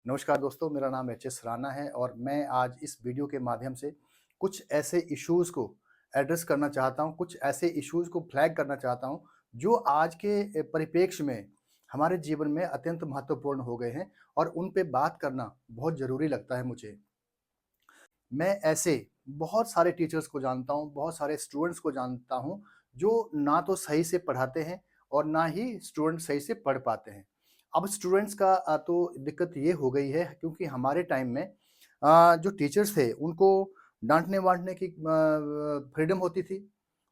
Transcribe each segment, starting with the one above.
नमस्कार दोस्तों, मेरा नाम एच.एस. राणा है और मैं आज इस वीडियो के माध्यम से कुछ ऐसे इश्यूज़ को एड्रेस करना चाहता हूँ, कुछ ऐसे इश्यूज़ को फ्लैग करना चाहता हूँ, जो आज के परिप्रेक्ष्य में हमारे जीवन में अत्यंत महत्वपूर्ण हो गए हैं और उन पे बात करना बहुत ज़रूरी लगता है मुझे। मैं ऐसे बहुत सारे टीचर्स को जानता हूँ, बहुत सारे स्टूडेंट्स को जानता हूँ, जो ना तो सही से पढ़ाते हैं और ना ही स्टूडेंट सही से पढ़ पाते हैं। अब स्टूडेंट्स का तो दिक्कत ये हो गई है क्योंकि हमारे टाइम में जो टीचर्स थे उनको डाँटने-वाँटने की फ्रीडम होती थी।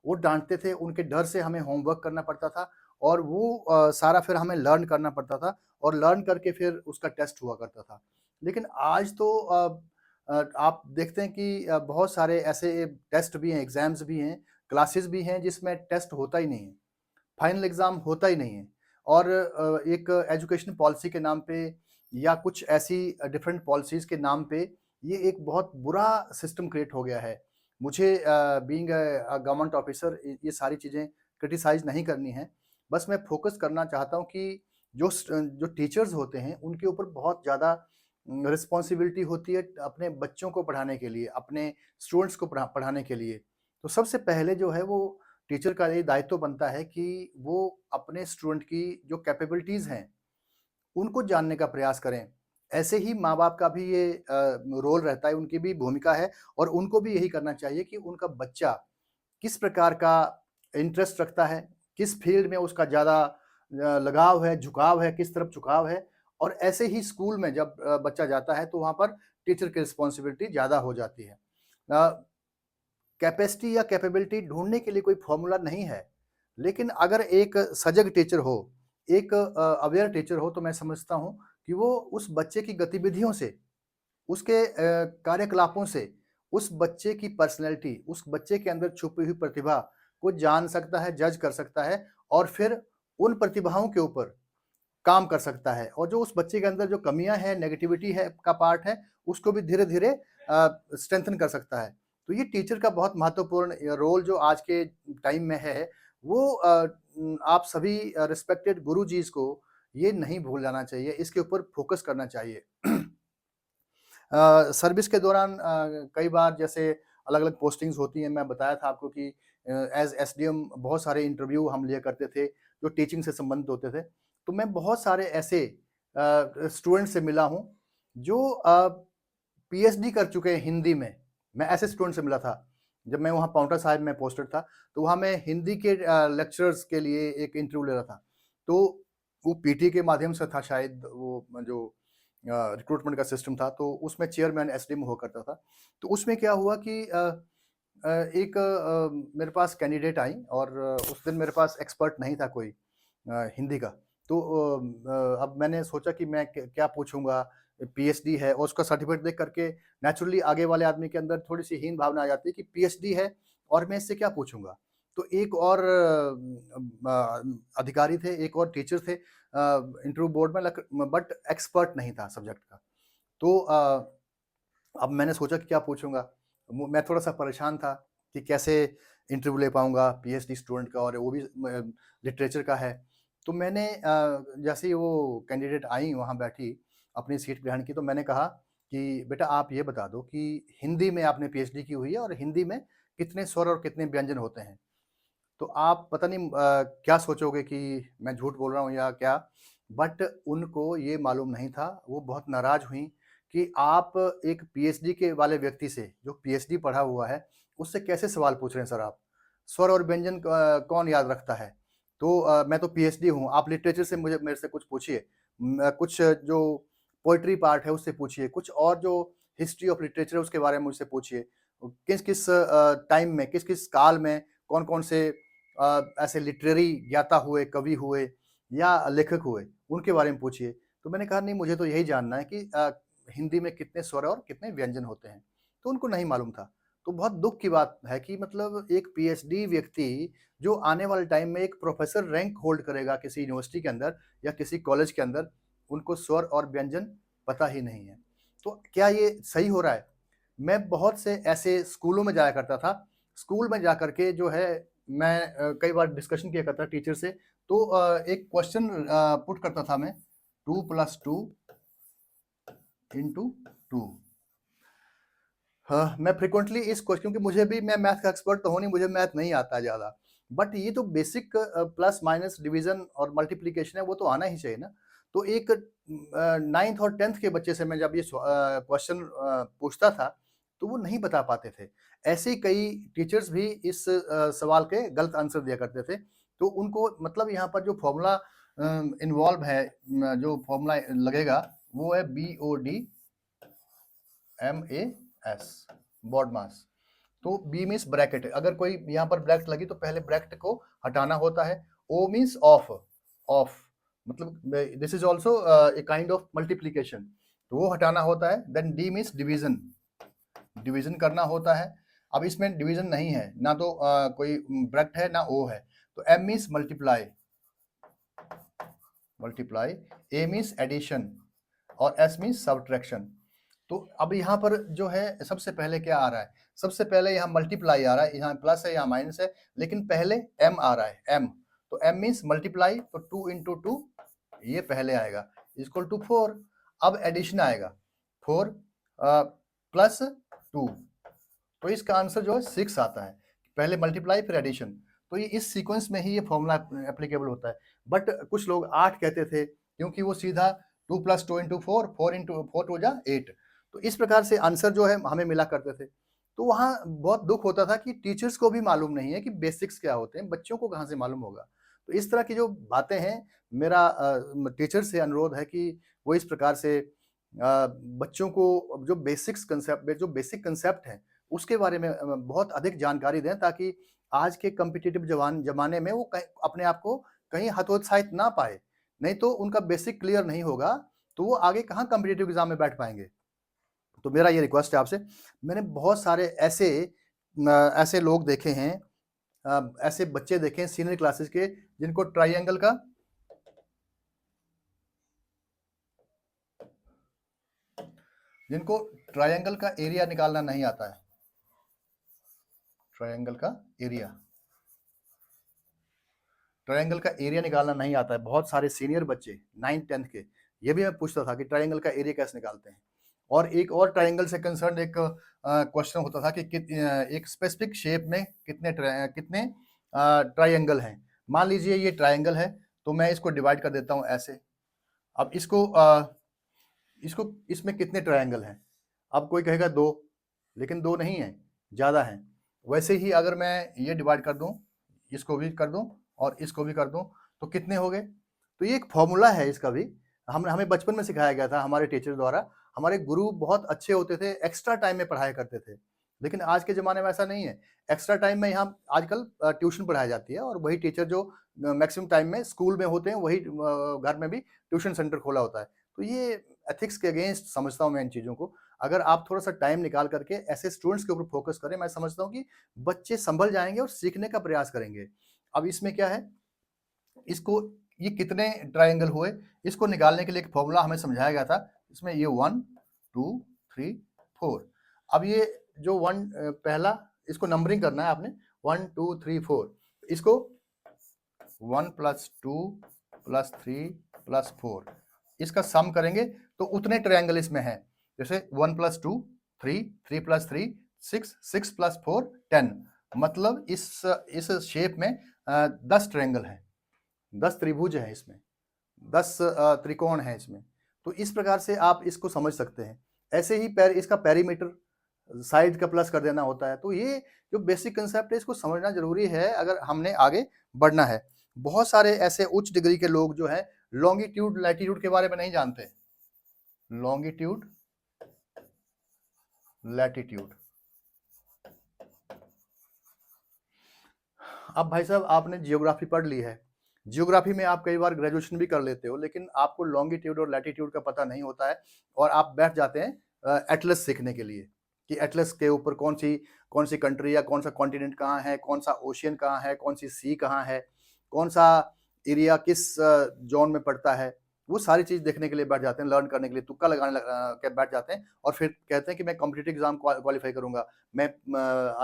वो डाँटते थे, उनके डर से हमें होमवर्क करना पड़ता था और वो सारा फिर हमें लर्न करना पड़ता था और लर्न करके फिर उसका टेस्ट हुआ करता था। लेकिन आज तो आप देखते हैं कि बहुत सारे ऐसे टेस्ट भी हैं, एग्ज़ाम्स भी हैं, क्लासेस भी हैं जिसमें टेस्ट होता ही नहीं है, फाइनल एग्ज़ाम होता ही नहीं है और एक एजुकेशन पॉलिसी के नाम पे या कुछ ऐसी डिफरेंट पॉलिसीज़ के नाम पे ये एक बहुत बुरा सिस्टम क्रिएट हो गया है। मुझे बीइंग गवर्नमेंट ऑफिसर ये सारी चीज़ें क्रिटिसाइज़ नहीं करनी है। बस मैं फ़ोकस करना चाहता हूँ कि जो टीचर्स होते हैं उनके ऊपर बहुत ज़्यादा रिस्पॉन्सिबिलिटी होती है अपने बच्चों को पढ़ाने के लिए, अपने स्टूडेंट्स को पढ़ाने के लिए। तो सबसे पहले जो है वो टीचर का ये दायित्व बनता है कि वो अपने स्टूडेंट की जो कैपेबिलिटीज़ हैं, उनको जानने का प्रयास करें। ऐसे ही माँ-बाप का भी ये रोल रहता है, उनकी भी भूमिका है और उनको भी यही करना चाहिए कि उनका बच्चा किस प्रकार का इंटरेस्ट रखता है, किस फ़ील्ड में उसका ज़्यादा लगाव है, झुकाव है, किस तरफ झुकाव है और ऐसे ही स्कूल में जब बच्चा जाता है तो वहाँ पर टीचर की रिस्पॉन्सिबिलिटी ज़्यादा हो जाती है। कैपेसिटी या कैपेबिलिटी ढूँढने के लिए कोई फ़ॉर्मूला नहीं है, लेकिन अगर एक सजग टीचर हो, एक अवेयर टीचर हो तो मैं समझता हूँ कि वो उस बच्चे की गतिविधियों से, उसके कार्यकलापों से, उस बच्चे की पर्सनैलिटी, उस बच्चे के अंदर छुपी हुई प्रतिभा को जान सकता है, जज कर सकता है और फिर उन प्रतिभाओं के ऊपर काम कर सकता है और जो उस बच्चे के अंदर जो कमियाँ हैं, नेगेटिविटी है का पार्ट है, उसको भी धीरे-धीरे स्ट्रेंथन कर सकता है। तो ये टीचर का बहुत महत्वपूर्ण रोल जो आज के टाइम में है, वो आप सभी रिस्पेक्टेड गुरुजीज़ को ये नहीं भूल जाना चाहिए, इसके ऊपर फ़ोकस करना चाहिए। सर्विस के दौरान कई बार जैसे अलग-अलग पोस्टिंग्स होती हैं, मैं बताया था आपको कि एज़ एसडीएम बहुत सारे इंटरव्यू हम लिया करते थे, जो टीचिंग से संबंधित होते थे। तो मैं बहुत सारे ऐसे स्टूडेंट से मिला हूँ, जो पीएचडी कर चुके हैं हिंदी में। मैं ऐसे स्टूडेंट से मिला था। जब मैं वहाँ पाउंटा साहिब में पोस्टेड था, तो वहाँ मैं हिंदी के लेक्चरर्स के लिए एक इंटरव्यू ले रहा था। तो वो पीटी के माध्यम से था शायद वो जो रिक्रूटमेंट का सिस्टम था, तो उसमें चेयरमैन एसडीएम हुआ करता था। तो उसमें क्या हुआ कि एक मेरे पास कैंडिडेट आई और उस दिन मेरे पास एक्सपर्ट नहीं था कोई हिंदी का। तो अब मैंने सोचा कि मैं क्या पूछूँगा, पीएचडी है और उसका सर्टिफ़िकेट देख कर के नेचुरली आगे वाले आदमी के अंदर थोड़ी-सी हीन भावना आ जाती है कि पीएचडी है और मैं इससे क्या पूछूँगा? तो एक और अधिकारी थे, एक और टीचर थे इंटरव्यू बोर्ड में बट एक्सपर्ट नहीं था सब्जेक्ट का। तो अब मैंने सोचा कि क्या पूछूँगा? मैं थोड़ा-सा परेशान था कि कैसे इंटरव्यू ले पाऊँगा पीएचडी स्टूडेंट का और वो भी लिटरेचर का है। तो मैंने जैसे ही वो कैंडिडेट आई वहाँ बैठी, अपनी सीट ग्रहण की तो मैंने कहा कि बेटा आप ये बता दो कि हिंदी में आपने पीएचडी की हुई है और हिंदी में कितने स्वर और कितने व्यंजन होते हैं? तो आप पता नहीं क्या सोचोगे कि मैं झूठ बोल रहा हूँ या क्या? बट उनको ये मालूम नहीं था, वो बहुत नाराज़ हुईं कि आप एक पीएचडी के वाले व्यक्ति से, जो पीएचडी पढ़ा हुआ है, उससे कैसे सवाल पूछ रहे हैं सर आप? स्वर और व्यंजन कौन याद रखता है? तो मैं तो पीएचडी हूँ, आप लिटरेचर से मेरे से कुछ पूछिए। कुछ जो पोएट्री पार्ट है उससे पूछिए, कुछ और जो हिस्ट्री ऑफ लिटरेचर है उसके बारे में मुझसे पूछिए। किस-किस टाइम में, किस-किस काल में कौन-कौन से ऐसे लिटरेरी ज्ञाता हुए, कवि हुए या लेखक हुए, उनके बारे में पूछिए। तो मैंने कहा नहीं मुझे तो यही जानना है कि हिंदी में कितने स्वर और कितने व्यंजन होते हैं। तो उनको नहीं मालूम था। तो बहुत दुःख की बात है कि मतलब एक पीएचडी व्यक्ति जो आने वाले टाइम में एक प्रोफ़ेसर रैंक होल्ड करेगा किसी यूनिवर्सिटी के अंदर या किसी कॉलेज के अंदर, उनको स्वर और व्यंजन पता ही नहीं है। तो क्या ये सही हो रहा है? मैं बहुत से ऐसे स्कूलों में जाया करता था। स्कूल में जाकर के जो है मैं कई बार डिस्कशन किया करता टीचर से, तो एक क्वेश्चन पुट करता था मैं 2 + 2 इंटू 2। हाँ, मैं फ्रिक्वेंटली इस क्वेश्चन, क्योंकि मुझे भी, मैं मैथ का एक्सपर्ट तो हूँ नहीं, मुझे मैथ नहीं आता है ज़्यादा, बट ये तो बेसिक प्लस माइनस डिवीजन और मल्टीप्लिकेशन है, वो तो आना ही चाहिए ना। तो एक 9th और 10th के बच्चे से मैं जब ये क्वेश्चन पूछता था, तो वो नहीं बता पाते थे। ऐसे ही कई टीचर्स भी इस सवाल के गलत आंसर दिया करते थे। तो उनको मतलब यहाँ पर जो फॉर्मूला इन्वॉल्व है, जो फॉर्मूला लगेगा वो है BODMAS, बॉड मास। तो बी मीन्स ब्रैकेट, अगर कोई यहाँ पर ब्रैकेट लगी तो पहले ब्रैकेट को हटाना होता है। ओ मीन्स ऑफ, ऑफ मतलब this is also a kind of multiplication, तो वो हटाना होता है। Then D means division, division करना होता है। अब इसमें डिवीजन नहीं है, ना तो कोई ब्रैकेट है ना ओ है, तो एम मीन्स मल्टीप्लाई, मल्टीप्लाई, ए मीन्स एडिशन और एस मीन्स सब्ट्रैक्शन। तो अब यहाँ पर जो है सबसे पहले क्या आ रहा है, सबसे पहले यहाँ मल्टीप्लाई आ रहा है, यहाँ प्लस है यहाँ माइनस है, लेकिन पहले एम आ रहा है, एम, तो एम मीन्स मल्टीप्लाई, तो 2 इंटू 2 ये पहले आएगा इक्वल टू 4। अब एडिशन आएगा 4 प्लस 2, तो इसका आंसर जो है 6 आता है। पहले मल्टीप्लाई फिर एडिशन, तो ये इस सीक्वेंस में ही ये फॉर्मूला एप्लीकेबल होता है। बट कुछ लोग 8 कहते थे, क्योंकि वो सीधा 2 प्लस 2 इंटू 4, 4 इंटू 4 टू जा 8, तो इस प्रकार से आंसर जो है हमें मिला करते थे। तो वहाँ बहुत दुख होता था कि टीचर्स को भी मालूम नहीं है कि बेसिक्स क्या होते हैं, बच्चों को कहाँ से मालूम होगा। तो इस तरह की जो बातें हैं, मेरा टीचर से अनुरोध है कि वो इस प्रकार से बच्चों को जो बेसिक्स कंसेप्ट, जो बेसिक कंसेप्ट हैं, उसके बारे में बहुत अधिक जानकारी दें, ताकि आज के कॉम्पिटिटिव ज़माने में वो कहीं अपने आप को कहीं हतोत्साहित ना पाए। नहीं तो उनका बेसिक क्लियर नहीं होगा, तो वो आगे कहाँ कॉम्पिटिटिव एग्ज़ाम में बैठ पाएँगे। तो मेरा ये रिक्वेस्ट है आपसे। मैंने बहुत सारे ऐसे लोग देखे हैं, ऐसे बच्चे देखे हैं सीनियर क्लासेस के, जिनको ट्रायंगल का एरिया निकालना नहीं आता है। ट्रायंगल का एरिया निकालना नहीं आता है। बहुत सारे सीनियर बच्चे 9th 10th के, ये भी मैं पूछता था कि ट्रायंगल का एरिया कैसे निकालते हैं। और एक और ट्रायंगल से कंसर्न एक क्वेश्चन होता था कि एक स्पेसिफिक शेप में कितने ट्रायंगल हैं। मान लीजिए ये ट्रायंगल है, तो मैं इसको डिवाइड कर देता हूँ ऐसे। अब इसमें कितने ट्रायंगल हैं? अब कोई कहेगा 2, लेकिन 2 नहीं है, ज़्यादा हैं। वैसे ही अगर मैं ये डिवाइड कर दूँ, इसको भी कर दूँ और इसको भी कर दूँ, तो कितने हो गए? तो ये एक फॉर्मूला है इसका भी, हमें बचपन में सिखाया गया था हमारे टीचर द्वारा। हमारे गुरु बहुत अच्छे होते थे, एक्स्ट्रा टाइम में पढ़ाया करते थे। लेकिन आज के ज़माने में ऐसा नहीं है। एक्स्ट्रा टाइम में यहाँ आजकल ट्यूशन पढ़ाई जाती है, और वही टीचर जो मैक्सिमम टाइम में स्कूल में होते हैं, वही घर में भी ट्यूशन सेंटर खोला होता है। तो ये एथिक्स के अगेंस्ट समझता हूँ मैं इन चीज़ों को। अगर आप थोड़ा-सा टाइम निकाल करके ऐसे स्टूडेंट्स के ऊपर फोकस करें, मैं समझता हूँ कि बच्चे संभल जाएँगे और सीखने का प्रयास करेंगे। अब इसमें क्या है, इसको ये कितने ट्रायंगल हुए, इसको निकालने के लिए एक फॉर्मूला हमें समझाया गया था। इसमें ये 1, 2, 3, 4। अब ये जो 1 पहला, इसको नंबरिंग करना है आपने, 1, 2, 3, 4। इसको 1 + 2 + 3 + 4, इसका सम करेंगे तो उतने ट्रायंगल इसमें हैं। जैसे 1 + 2 3, 3 + 3 6, 6 + 4 10, मतलब इस शेप में 10 ट्रायंगल हैं, 10 त्रिभुज हैं इसमें, 10 त्रिकोण हैं इसमें। तो इस प्रकार से आप इसको समझ सकते हैं। ऐसे ही इसका पेरीमीटर साइड का प्लस कर देना होता है। तो ये जो बेसिक कंसेप्ट है, इसको समझना ज़रूरी है अगर हमने आगे बढ़ना है। बहुत सारे ऐसे उच्च डिग्री के लोग जो हैं, लॉन्गिट्यूड, लैटिट्यूड के बारे में नहीं जानते। Longitude, latitude. अब भाई साहब, आपने जियोग्राफी पढ़ ली है। जियोग्राफी में आप कई बार ग्रेजुएशन भी कर लेते हो, लेकिन आपको लॉन्गिट्यूड और लैटिट्यूड का पता नहीं होता है, और आप बैठ जाते हैं एटलस सीखने के लिए कि एटलस के ऊपर कौन सी कंट्री या कौन सा कॉन्टिनेंट कहाँ है, कौन सा ओशियन कहाँ है, कौन सी सी कहाँ है, कौन सा एरिया किस जोन में पड़ता है। वो सारी चीज़ देखने के लिए बैठ जाते हैं, लर्न करने के लिए तुक्का लगाने के बैठ जाते हैं, और फिर कहते हैं कि मैं कॉम्पिटिटिव एग्जाम क्वालिफाई करूंगा, मैं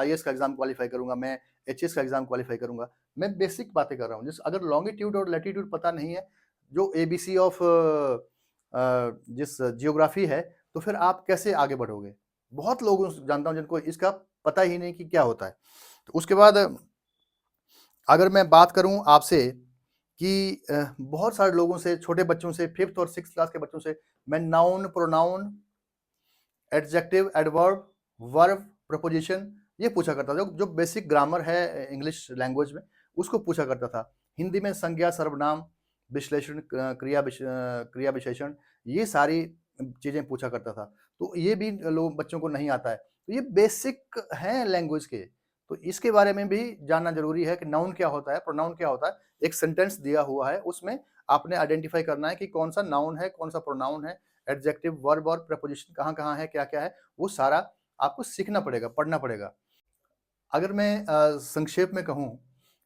IAS का एग्जाम क्वालिफाई करूंगा, मैं HS का एग्जाम क्वालिफाई करूंगा। मैं बेसिक बातें कर रहा हूँ। जिस अगर लॉन्गिट्यूड और लैटिट्यूड पता नहीं है, जो ABC ऑफ जिस जियोग्राफी है, तो फिर आप कैसे आगे बढ़ोगे? बहुत लोगों से जानता हूँ जिनको इसका पता ही नहीं कि क्या होता है। तो उसके बाद अगर मैं बात करूँ आपसे कि बहुत सारे लोगों से, छोटे बच्चों से, 5th और 6th क्लास के बच्चों से मैं noun, pronoun, adjective, adverb, verb, preposition ये पूछा करता था। जो बेसिक ग्रामर है इंग्लिश लैंग्वेज में, उसको पूछा करता था। हिंदी में संज्ञा, सर्वनाम, विश्लेषण, क्रिया विशेषण ये सारी चीज़ें पूछा करता था। तो ये भी लोग बच्चों को नहीं आता है। तो ये बेसिक हैं लैंग्वेज के। तो इसके बारे में भी जानना ज़रूरी है कि नाउन क्या होता है, प्रोनाउन क्या होता है। एक सेंटेंस दिया हुआ है, उसमें आपने आइडेंटिफ़ाई करना है कि कौन-सा नाउन है, कौन-सा प्रोनाउन है, एडजेक्टिव, वर्ब और प्रीपोजिशन कहाँ-कहाँ है, क्या-क्या है, वो सारा आपको सीखना पड़ेगा, पढ़ना पड़ेगा। अगर मैं संक्षेप में कहूँ,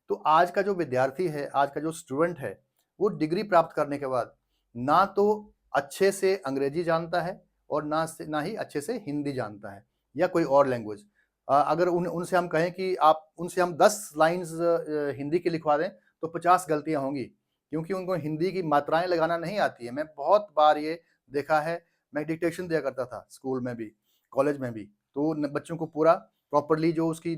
तो आज का जो विद्यार्थी है, आज का जो स्टूडेंट है, वो डिग्री प्राप्त करने के बाद ना तो अच्छे से अंग्रेजी जानता है और ना ही अच्छे से हिंदी जानता है या कोई और लैंग्वेज। अगर उनसे हम कहें कि आप उनसे हम 10 लाइन्स हिंदी की लिखवा दें, तो 50 गलतियाँ होंगी, क्योंकि उनको हिंदी की मात्राएँ लगाना नहीं आती है। मैं बहुत बार ये देखा है, मैं डिक्टेशन दिया करता था स्कूल में भी, कॉलेज में भी, तो न बच्चों को पूरा प्रॉपर्ली जो उसकी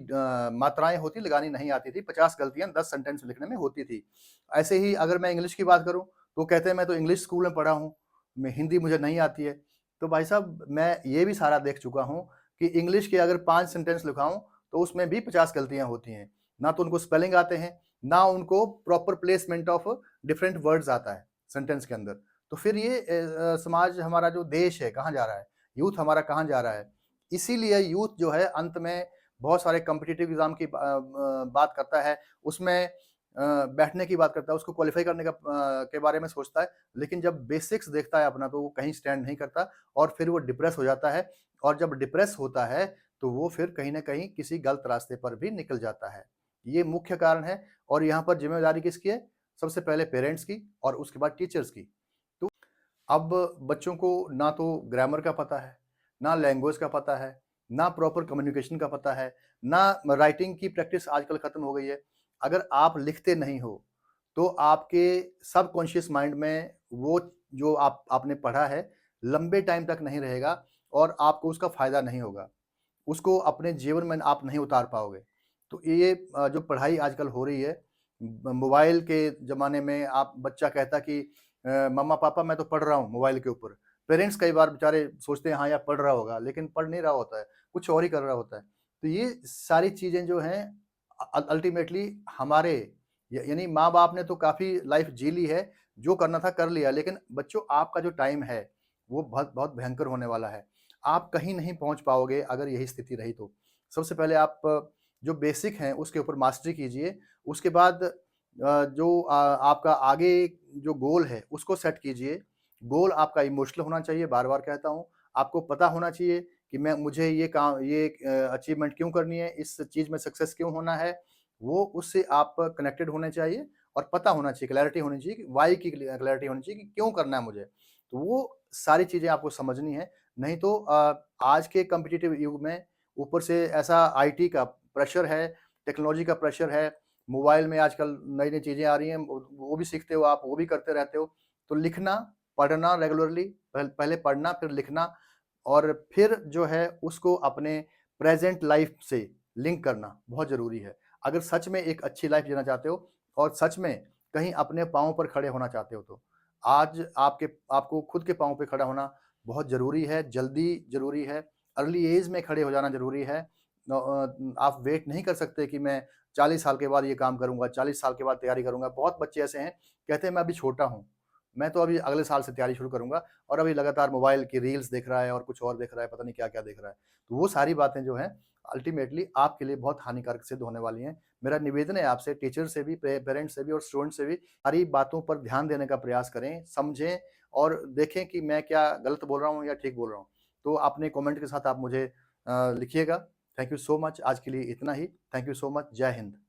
मात्राएँ होती लगानी नहीं आती थी, 50 गलतियाँ 10 सेंटेंस लिखने में होती थी। ऐसे ही अगर मैं इंग्लिश की बात करूँ, तो कहते हैं मैं तो इंग्लिश स्कूल में पढ़ा हूँ, मैं हिंदी मुझे नहीं आती है। तो भाई साहब मैं ये भी सारा देख चुका हूँ कि इंग्लिश के अगर 5 सेंटेंस लिखाऊँ, तो उसमें भी 50 गलतियाँ होती हैं। ना तो उनको स्पेलिंग आते हैं, ना उनको proper placement of different words आता है सेंटेंस के अंदर। तो फिर ये समाज हमारा जो देश है कहाँ जा रहा है? यूथ हमारा कहाँ जा रहा है? इसीलिए यूथ जो है अंत में बहुत सारे कॉम्पिटिटिव एग्ज़ाम की बात करता है, उसमें बैठने की बात करता है, उसको क्वालीफाई करने का के बारे में सोचता है, लेकिन जब बेसिक्स देखता है अपना तो वो कहीं स्टैंड नहीं करता और फिर वो डिप्रेस हो जाता है और जब डिप्रेस होता है, तो वो फिर कहीं न कहीं किसी गलत रास्ते पर भी निकल जाता है। ये मुख्य कारण है और यहाँ पर ज़िम्मेदारी किसकी है? सबसे पहले पेरेंट्स की और उसके बाद टीचर्स की। तो अब बच्चों को ना तो ग्रामर का पता है, ना लैंग्वेज का पता है, ना प्रॉपर कम्युनिकेशन का पता है, ना राइटिंग की प्रैक्टिस आजकल खत्म हो गई है। अगर आप लिखते नहीं हो, तो आपके सबकॉन्शियस माइंड में वो जो आपने पढ़ा है, लंबे टाइम तक नहीं रहेगा और आपको उसका फ़ायदा नहीं होगा। उसको अपने जीवन में आप नहीं उतार पाओगे। तो ये जो पढ़ाई आजकल हो रही है, मोबाइल के ज़माने में आप बच्चा कहता कि मम्मा पापा मैं तो पढ़ रहा हूँ मोबाइल के ऊपर। पेरेंट्स कई बार बेचारे सोचते हैं हाँ यार पढ़ रहा होगा, लेकिन पढ़ नहीं रहा होता है, कुछ और ही कर रहा होता है। तो ये सारी चीज़ें जो हैं अल्टीमेटली हमारे यानी माँ-बाप ने तो काफ़ी लाइफ़ जी ली है, जो करना था कर लिया, लेकिन बच्चों आपका जो टाइम है, वो बहुत बहुत भयंकर होने वाला है। आप कहीं नहीं पहुँच पाओगे अगर यही स्थिति रही तो। सबसे पहले आप जो बेसिक हैं उसके ऊपर मास्टरी कीजिए, उसके बाद जो आपका आगे जो गोल है उसको सेट कीजिए। गोल आपका इमोशनल होना चाहिए, बार-बार कहता हूँ। आपको पता होना चाहिए कि मैं मुझे ये अचीवमेंट क्यों करनी है, इस चीज़ में सक्सेस क्यों होना है, वो उससे आप कनेक्टेड होने चाहिए और पता होना चाहिए, क्लैरिटी होनी चाहिए कि व्हाय की क्लैरिटी होनी चाहिए कि क्यों करना है मुझे। तो वो सारी चीज़ें आपको समझनी है, नहीं तो आज के कॉम्पिटिटिव युग में ऊपर से ऐसा आईटी का प्रेशर है, टेक्नोलॉजी का प्रेशर है, मोबाइल में आजकल नई-नई चीज़ें आ रही हैं, वो भी सीखते हो आप, वो भी करते रहते हो। तो लिखना, पढ़ना रेगुलरली पहले पढ़ना फिर लिखना और फिर जो है उसको अपने प्रेज़ेंट लाइफ़ से लिंक करना बहुत ज़रूरी है। अगर सच में एक अच्छी लाइफ़ जीना चाहते हो और सच में कहीं अपने पाँव पर खड़े होना चाहते हो तो, आज आपको खुद के पाँव पे खड़ा होना बहुत ज़रूरी है, जल्दी ज़रूरी है, अर्ली एज में खड़े हो जाना ज़रूरी है। आप वेट नहीं कर सकते कि मैं 40 साल के बाद ये काम करूँगा, 40 साल के बाद तैयारी करूँगा। बहुत बच्चे ऐसे हैं, कहते हैं मैं अभी छोटा हूँ, मैं तो अभी अगले साल से तैयारी शुरू करूँगा और अभी लगातार मोबाइल की रील्स देख रहा है और कुछ और देख रहा है, पता नहीं क्या-क्या देख रहा है। तो वो सारी बातें जो हैं अल्टीमेटली आपके लिए बहुत हानिकारक सिद्ध होने वाली हैं। मेरा निवेदन है आपसे टीचर से भी, पेरेंट्स से भी और स्टूडेंट से भी, सारी बातों पर ध्यान देने का प्रयास करें, समझें और देखें कि मैं क्या गलत बोल रहा हूँ या ठीक बोल रहा हूँ। तो अपने कमेंट के साथ आप मुझे लिखिएगा। थैंक यू सो मच आज के लिए इतना ही। Thank you so much. जय हिंद।